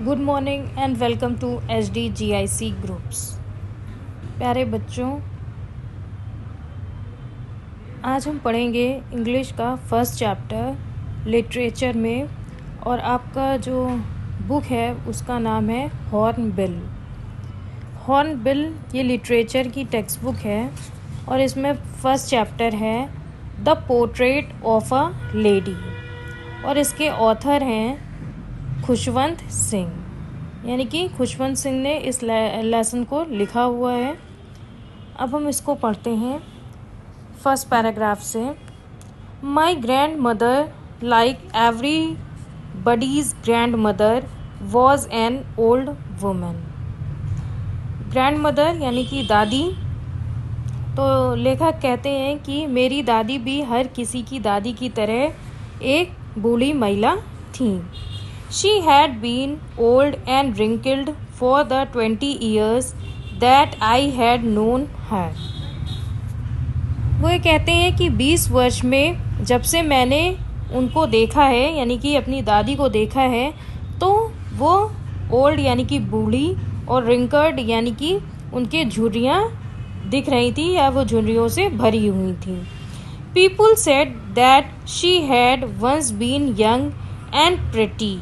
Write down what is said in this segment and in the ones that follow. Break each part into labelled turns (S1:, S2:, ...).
S1: Good morning and welcome to HDGIC groups. प्यारे बच्चों, आज हम पढ़ेंगे इंग्लिश का फर्स्ट चैप्टर लिटरेचर में, और आपका जो बुक है उसका नाम है हॉर्नबिल। हॉर्नबिल ये लिटरेचर की टेक्स्ट बुक है और इसमें फर्स्ट चैप्टर है the portrait of a lady, और इसके ऑथर हैं खुशवंत सिंह, यानी कि खुशवंत सिंह ने इस लेसन को लिखा हुआ है। अब हम इसको पढ़ते हैं फर्स्ट पैराग्राफ से। My grand mother like every buddies grand mother was an old woman. Grand mother यानी कि दादी, तो लेखक कहते हैं कि मेरी दादी भी हर किसी की दादी की तरह एक बूढ़ी महिला थी। She had been old and wrinkled for the 20 years that I had known her. वो ये कहते हैं कि 20 वर्ष में जब से मैंने उनको देखा है, यानी कि अपनी दादी को देखा है, तो वो ओल्ड यानी कि बूढ़ी और रिंकर्ड यानी कि उनके झुर्रियाँ दिख रही थी या वो झुर्रियों से भरी हुई थी। People said that she had once been young and pretty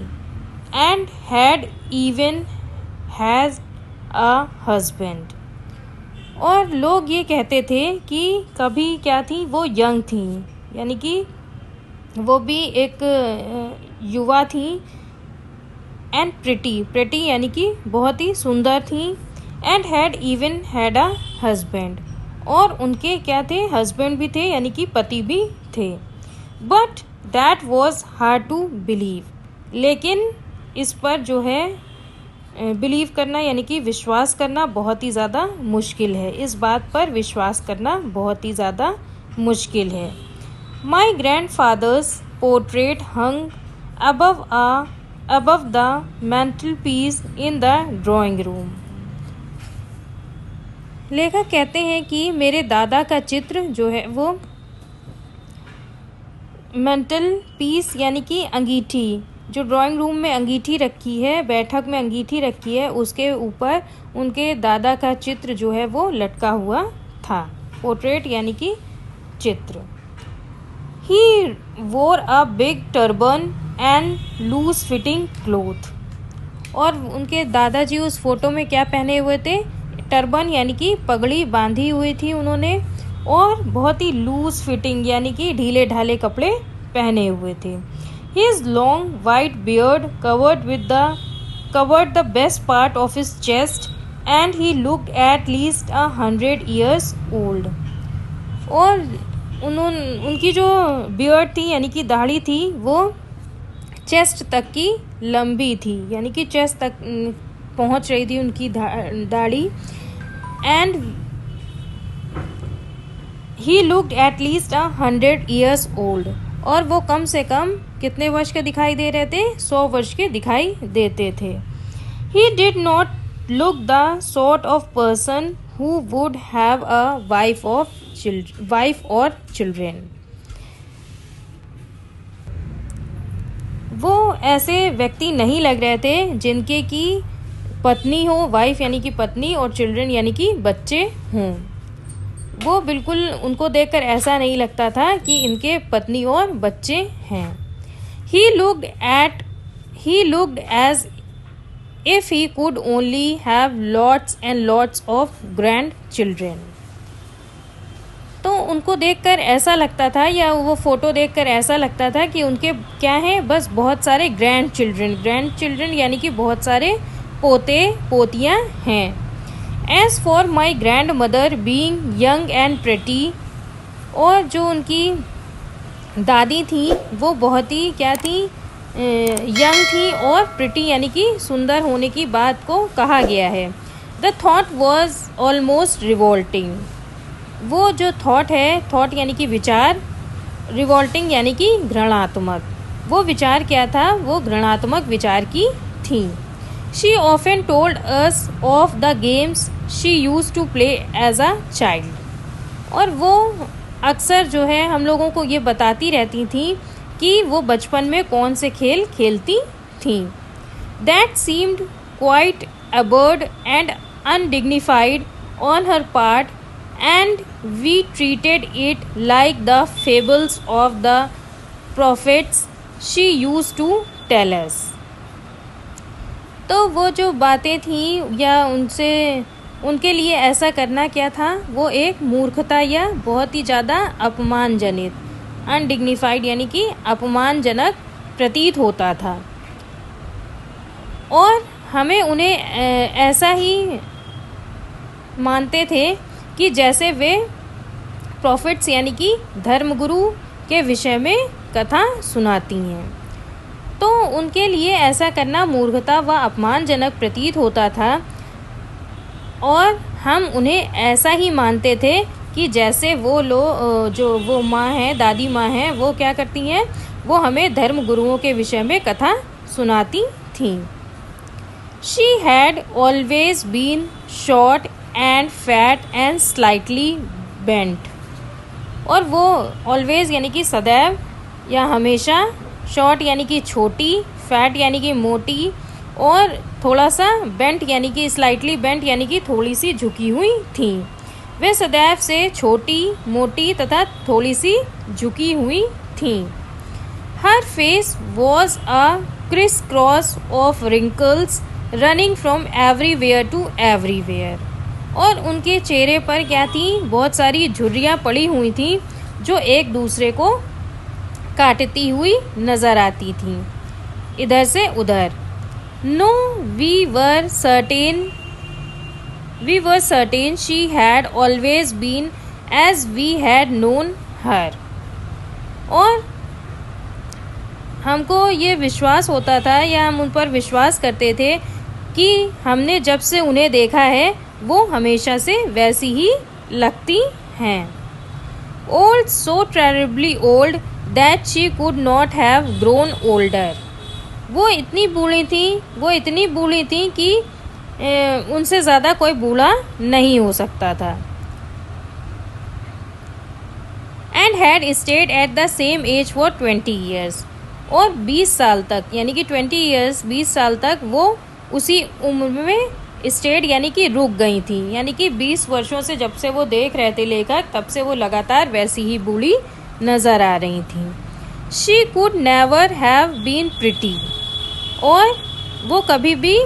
S1: and had even has a husband। और लोग ये कहते थे कि कभी क्या थी, वो यंग थी, यानी कि वो भी एक युवा थी, एंड प्रिटी यानी कि बहुत ही सुंदर थी, and had even had a husband, और उनके क्या थे, हस्बैंड भी थे यानी कि पति भी थे। But that was hard to believe, लेकिन इस पर जो है बिलीव करना यानी कि विश्वास करना बहुत ही ज़्यादा मुश्किल है। इस बात पर विश्वास करना बहुत ही ज़्यादा मुश्किल है। My grandfather's portrait hung above the mantelpiece in the drawing room. लेखक कहते हैं कि मेरे दादा का चित्र जो है वो मेंटल पीस यानी कि अंगीठी, जो ड्राइंग रूम में अंगीठी रखी है, बैठक में अंगीठी रखी है, उसके ऊपर उनके दादा का चित्र जो है वो लटका हुआ था। पोर्ट्रेट यानी कि चित्र। He wore a big turban and loose fitting cloth, और उनके दादाजी उस फोटो में क्या पहने हुए थे, टर्बन यानी कि पगड़ी बांधी हुई थी उन्होंने, और बहुत ही लूज फिटिंग यानी कि ढीले ढाले कपड़े पहने हुए थे। His long white beard covered the best part of his chest, and he looked at least 100 years old। और उनकी जो बियर्ड थी यानी कि दाढ़ी थी वो चेस्ट तक की लंबी थी, यानी कि चेस्ट तक पहुंच रही थी उनकी दाढ़ी। And he looked at least 100 years old, और वो कम से कम कितने वर्ष के दिखाई दे रहे थे, 100 वर्ष के दिखाई देते थे। He did not look the sort of person who would have a wife और चिल्ड्रेन। वो ऐसे व्यक्ति नहीं लग रहे थे जिनके की पत्नी हो, वाइफ यानी कि पत्नी, और चिल्ड्रेन यानी कि बच्चे हों। वो बिल्कुल उनको देखकर ऐसा नहीं लगता था कि इनके पत्नी और बच्चे हैं। He looked as if he could only have lots and lots of grandchildren। तो उनको देखकर ऐसा लगता था, या वो फोटो देखकर ऐसा लगता था कि उनके क्या हैं, बस बहुत सारे ग्रैंड चिल्ड्रन यानी कि बहुत सारे पोते पोतियाँ हैं। As for my grandmother being young and pretty, और जो उनकी दादी थी वो बहुत ही क्या थी, यंग थी, और प्रिटी यानी कि सुंदर होने की बात को कहा गया है। The thought was almost revolting. वो जो थॉट है, थॉट यानी कि विचार, रिवोल्टिंग यानी कि घृणात्मक, वो विचार क्या था, वो घृणात्मक विचार की थी। She often told us of the games she use to play as a child, और वो अक्सर जो है हम लोगों को ये बताती रहती थी कि वो बचपन में कौन से खेल खेलती थी। That seemed quite absurd and undignified on her part, and we treated it like the fables of the prophets she used to tell us. तो वो जो बातें थीं या उनसे उनके लिए ऐसा करना क्या था, वो एक मूर्खता या बहुत ही ज़्यादा अपमानजनित, अनडिग्निफाइड यानी कि अपमानजनक प्रतीत होता था, और हमें उन्हें ऐसा ही मानते थे कि जैसे वे प्रॉफिट्स यानी कि धर्मगुरु के विषय में कथा सुनाती हैं। तो उनके लिए ऐसा करना मूर्खता व अपमानजनक प्रतीत होता था, और हम उन्हें ऐसा ही मानते थे कि जैसे वो जो वो माँ हैं, दादी माँ हैं, वो क्या करती हैं, वो हमें धर्म गुरुओं के विषय में कथा सुनाती थीं। She had always been short and fat and slightly bent. और वो always यानी कि सदैव या हमेशा, short यानी कि छोटी, fat यानी कि मोटी, और थोड़ा सा bent यानी कि slightly bent यानी कि थोड़ी सी झुकी हुई थी। वे सदैव से छोटी, मोटी तथा थोड़ी सी झुकी हुई थी। Her face was a criss-cross of wrinkles running from everywhere to everywhere. और उनके चेहरे पर क्या थी, बहुत सारी झुर्रियाँ पड़ी हुई थी जो एक दूसरे को काटती हुई नज़र आती थी इधर से उधर। No we were certain she had always been as we had known her. और हमको ये विश्वास होता था या हम उन पर विश्वास करते थे कि हमने जब से उन्हें देखा है वो हमेशा से वैसी ही लगती हैं। Old, so terribly old that she could not have grown older. वो इतनी बूढ़ी थी कि उनसे ज़्यादा कोई बूढ़ा नहीं हो सकता था। And had stayed at the same age for 20 years। और 20 साल तक यानी कि 20 साल तक वो उसी उम्र में स्टेड यानी कि रुक गई थी। यानी कि 20 वर्षों से जब से वो देख रहे थे लेखक, तब से वो लगातार वैसी ही बूढ़ी नज़र आ रही थी। She could never have been pretty. और वो कभी भी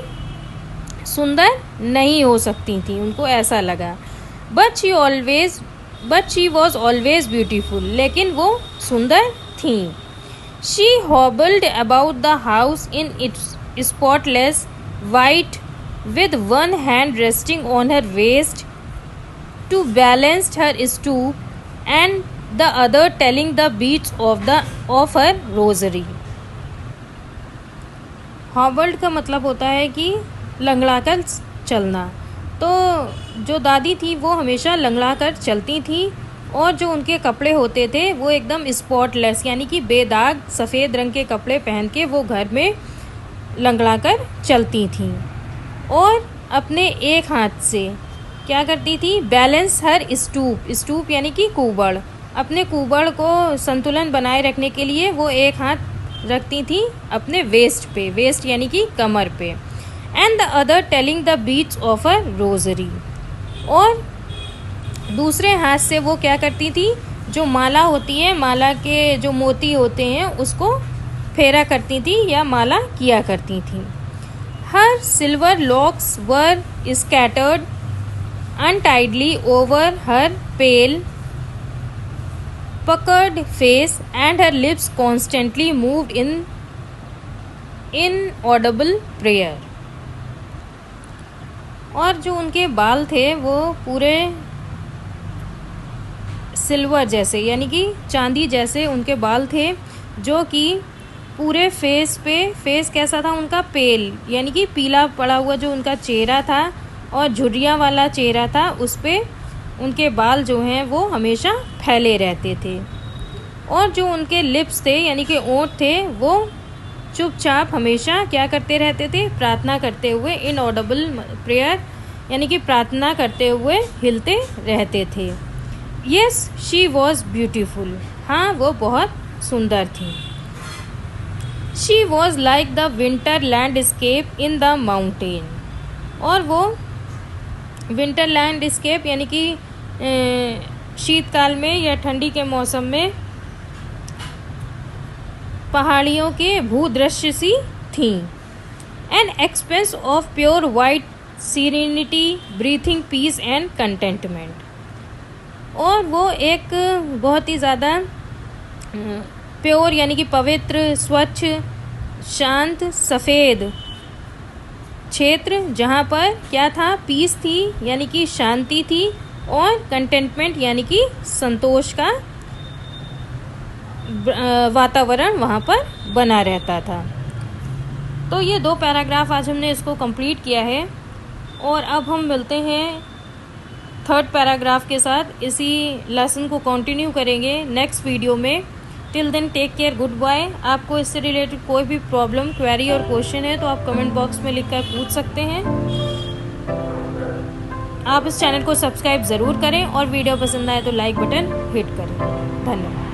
S1: सुंदर नहीं हो सकती थी, उनको ऐसा लगा। But she was always beautiful. लेकिन वो सुंदर थी। She hobbled about the house in its spotless white with one hand resting on her waist to balance her stoop and the other telling the beats of her rosary। हॉबल्ड का मतलब होता है कि लंगड़ाकर चलना। तो जो दादी थी वो हमेशा लंगड़ाकर चलती थी, और जो उनके कपड़े होते थे वो एकदम स्पॉटलेस यानी कि बेदाग सफ़ेद रंग के कपड़े पहन के वो घर में लंगड़ाकर चलती थी। और अपने एक हाथ से क्या करती थी, बैलेंस हर स्टूप यानी कि कुबड़, अपने कुबड़ को संतुलन बनाए रखने के लिए वो एक हाथ रखती थी अपने वेस्ट यानी कि कमर पे। And the other telling the beads of a rosary. और दूसरे हाथ से वो क्या करती थी, जो माला होती है, माला के जो मोती होते हैं उसको फेरा करती थी या माला किया करती थी। Her silver locks were scattered untidily over her pale puckered face and her lips constantly moved in inaudible prayer। और जो उनके बाल थे वो पूरे सिल्वर जैसे यानी कि चांदी जैसे उनके बाल थे, जो कि पूरे फेस कैसा था उनका, पेल यानी कि पीला पड़ा हुआ जो उनका चेहरा था और झुर्रियाँ वाला चेहरा था, उस पर उनके बाल जो हैं वो हमेशा फैले रहते थे। और जो उनके लिप्स थे यानी कि ओंठ थे वो चुपचाप हमेशा क्या करते रहते थे, प्रार्थना करते हुए, इनऑडिबल प्रेयर यानी कि प्रार्थना करते हुए हिलते रहते थे। Yes she was beautiful. हाँ वो बहुत सुंदर थी। She was like the winter landscape in the mountain. और वो विंटर लैंडस्केप यानी कि शीतकाल में या ठंडी के मौसम में पहाड़ियों के भूदृश्य सी थीं। An expanse of pure white serenity breathing peace and contentment. और वो एक बहुत ही ज़्यादा प्योर यानी कि पवित्र, स्वच्छ, शांत, सफ़ेद क्षेत्र जहाँ पर क्या था, पीस थी यानी कि शांति थी, और कंटेंटमेंट यानी कि संतोष का वातावरण वहाँ पर बना रहता था। तो ये 2 पैराग्राफ आज हमने इसको कंप्लीट किया है, और अब हम मिलते हैं 3rd पैराग्राफ के साथ। इसी लेसन को कंटिन्यू करेंगे नेक्स्ट वीडियो में। Till then take care, goodbye. आपको इससे रिलेटेड कोई भी प्रॉब्लम, क्वेरी और क्वेश्चन है तो आप कमेंट बॉक्स में लिखकर पूछ सकते हैं। आप इस चैनल को सब्सक्राइब ज़रूर करें, और वीडियो पसंद आए तो लाइक बटन हिट करें। धन्यवाद।